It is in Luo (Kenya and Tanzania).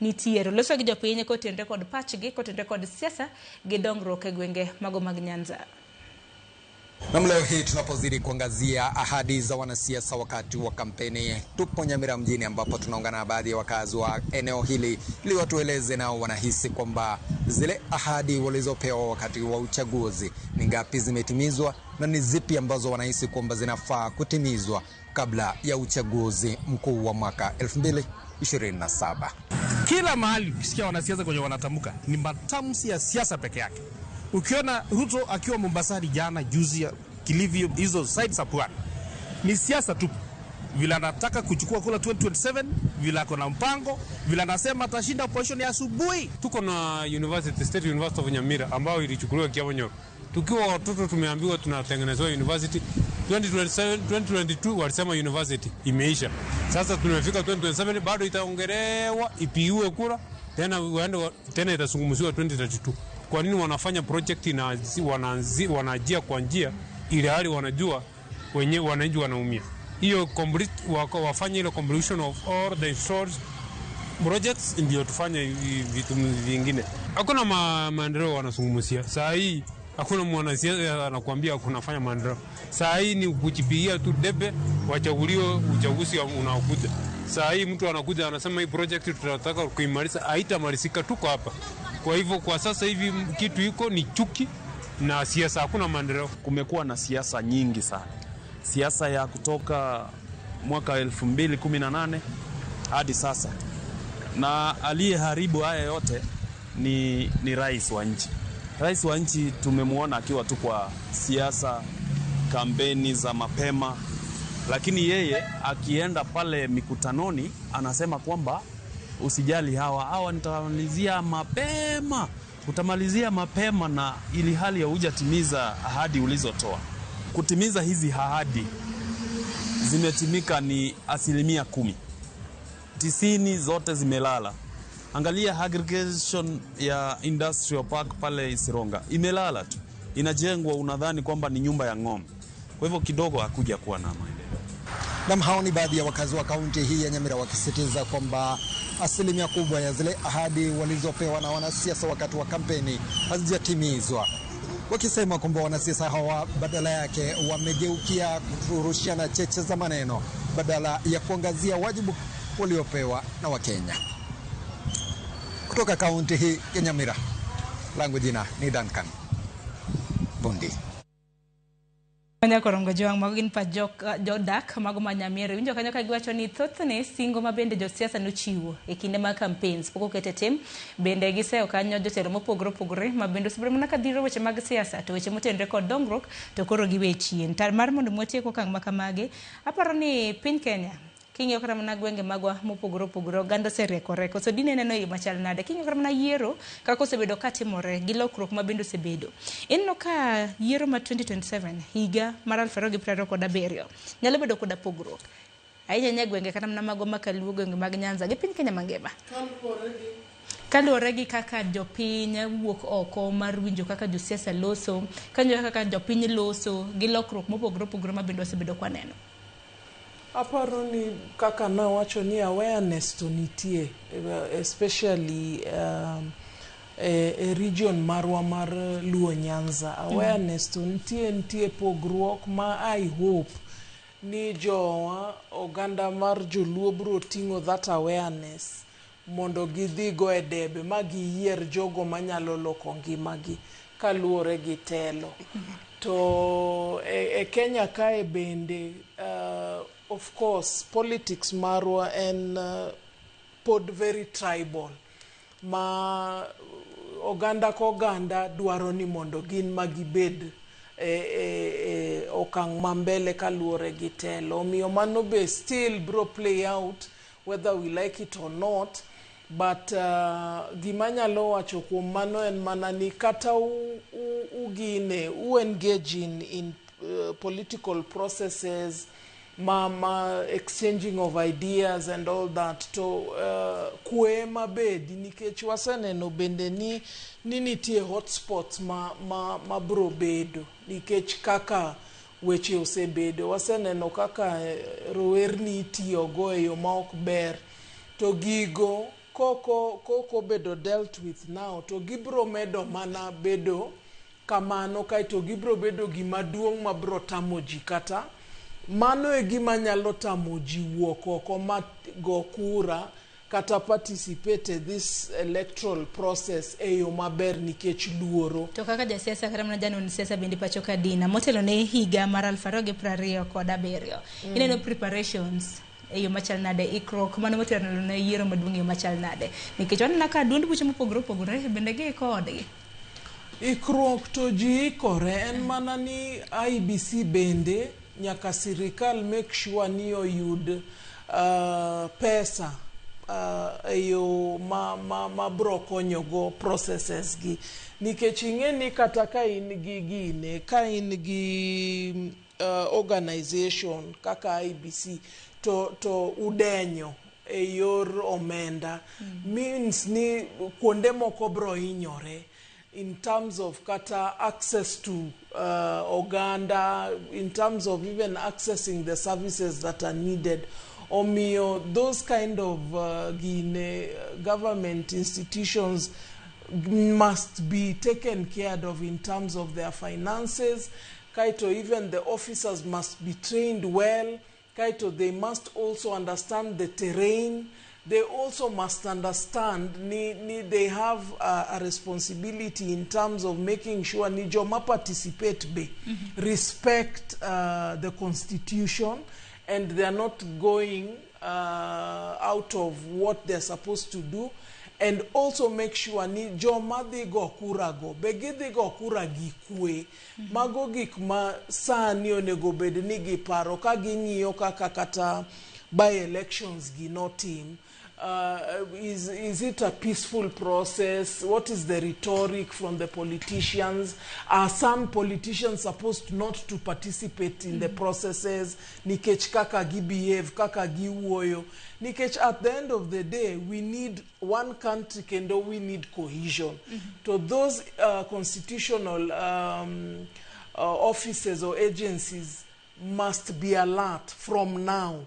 nitiere. Loso gi jopiny kotenre kod Pach gi kotenre kod siasa gi dongruok e gwenge mago mag Nyanza. Na leo hii tunapozidi kuangazia ahadi za wanasiasa wakati wa kampeni, tupo Nyamira mjini ambapo tunaungana na baadhi ya wakazi wa eneo hili ili watueleze nao wanahisi kwamba zile ahadi walizopewa wakati wa uchaguzi ni ngapi zimetimizwa na ni zipi ambazo wanahisi kwamba zinafaa kutimizwa kabla ya uchaguzi mkuu wa mwaka 2027. Kila mahali ukisikia wanasiasa kwenye wanatamka ni matamshi ya siasa peke yake. Ukiona Ruto akiwa Mombasani jana juzi ya Kilifi, hizo side support ni siasa tu. Vile anataka kuchukua kula 2027, vile kuna mpango, vile anasema atashinda opposition ya asubuhi. Tuko na State University of NYAMIRA ambao ilichukuliwa Kiamonyo. Tukiwa watoto tumeambiwa tunatengenezwa university 2022 walisema university imeisha. Sasa tunafika 2027 bado itaongelewa, ipiwe kura tena itazungumziwa 2032. Kwa nini wanafanya project na wanajia kwa njia ile hali wanajua wenyewe wananchi wanaumia? Hiyo complete wafanye ile completion of all the short projects ndio tufanye vitu vingine. Hakuna maendeleo wanazungumzia. Saa hii hakuna mwanasiasa anakuambia kunafanya maendeleo. Saa hii ni kujipigia tu debe wachaguliwe uchaguzi unaokuja. Saa hii mtu anakuja anasema hii project tunataka kuimaliza, haitamalizika, tuko hapa. Kwa hivyo kwa sasa hivi kitu iko ni chuki na siasa, hakuna maendeleo. Kumekuwa na siasa nyingi sana. Siasa ya kutoka mwaka 2018 hadi sasa. Na aliyeharibu haya yote ni rais wa nchi. Rais wa nchi tumemwona akiwa tu kwa siasa, kampeni za mapema, lakini yeye akienda pale mikutanoni anasema kwamba usijali hawa nitamalizia mapema. Utamalizia mapema na ili hali ya hujatimiza ahadi ulizotoa. Kutimiza hizi ahadi zimetimika ni 10%. 90 zote zimelala. Angalia aggregation ya industrial park pale Isironga, imelala tu. Inajengwa unadhani kwamba ni nyumba ya ng'ombe. Kwa hivyo kidogo hakuja kuwa na maendeleo. Na hao ni baadhi ya wakazi wa kaunti hii ya Nyamira wakisitiza kwamba asilimia kubwa ya zile ahadi walizopewa na wanasiasa wakati wa kampeni hazijatimizwa, wakisema kwamba wanasiasa hawa badala yake wamegeukia kurushiana cheche za maneno badala ya kuangazia wajibu waliopewa na Wakenya. Kutoka kaunti hii ya Nyamira, langu jina ni Duncan Bundi. Kanya korongo joang magin pa jodak mago ma Nyamira winjo kanyo ka giwacho ni thothne singo mabende josiasa nochiwo e kinde mag campaigns poko ketetem bende giseyo kanyo jotelo mopogore mabende osebro mana kadhiro weche mag siasa to weche motenre kod dongruok to koro giwechien tar mar mondo motieko kang makamage. Aparo ni piny Kenya kinyo kara mana gwenge magwa mopogore gando sereko so dine neno machal nade kinyo kara mana yiero kako sebedo katimore gi lokruok mabendo sebedo inno ka yiero ma 2027 higa mar 2027 nyalo bedo koda pogruok ahinya gwenge kata mana mago makaluo gwenge mag Nyanza gi piny Kenya mangima kaluwore gi kaka jopiny wuok oko mar winjo kaka josiasa loso kanyo kaka jopiny loso gi lokruok mopogore mabendo sebedo kwa neno. Aparo ni kaka na wacho ni awareness to nitie, especially a region marwa mar Luo Nyanza. Awareness to nitie pogruok ma I hope ni jowa oganda mar Joluo bro tingo that awareness mondo gidhi go e debe magiyier jogo manyalo loko ngimagi kaluwore gi telo. To e Kenya kae bende of course politics marwa and pod very tribal ma oganda dwaro ni mondo gin magibed okang mambele kaluwore gi telo. Miyo mano be still bro play out whether we like it or not, but gimanyalo wacho kuom mano en mana ni kata u engage in political processes ma exchanging of ideas and all that to kwe mabedi nikech waseneno bende ni nitie hotspots ma bro bedo nikech kaka weche osebedo. Waseneno kaka rowerni itiyogo e yo ma ok ber to gigo koko bedo dealt with now to gibro medo mana bedo kamano kai to gibro bedo gima duong' mabro tamo ji kata mano e gima nyalo tamo ji wuok oko ma go kura kata participate in this electoral process e yo maber nikech luoro. To kaka jasiasa kata mana janon siasa bende pacho kadina motelo ne higa mar 2027 ineno preparations e yo machal nade ikrok mano motelo ne yiero maduong' e yo machal nade nikech wanena ka duond buche mopogore opogore bende gi kodgi ikrok to ji ikore en mana ni IBC bende nyaka sirikal make sure ni oyud pesa yo ma bro konyo go processes gi nikech ing'eni kata ka in gi gine ka in gi organization kaka IBC to udenyo e yor omenda means ni kuonde moko bro hinyore in terms of kata access to oganda, in terms of even accessing the services that are needed. Omio, those kind of government institutions must be taken care of in terms of their finances. Kaito, even the officers must be trained well. Kaito, they must also understand the terrain. They also must understand they have a responsibility in terms of making sure Nijoma participate respect the constitution, and they are not going out of what they're supposed to do, and also make sure Nijoma they go kura go begi they go kura gikwe mago gik ma sani onego bed ni giparo ka ging'iyo kaka kata by elections gi no team. Is it a peaceful process? What is the rhetoric from the politicians? Are some politicians supposed not to participate in the processes? Nikech kaka gi behave, kaka gi woyo. Nikech at the end of the day, we need one country kendo we need cohesion. To those constitutional offices or agencies must be alert from now.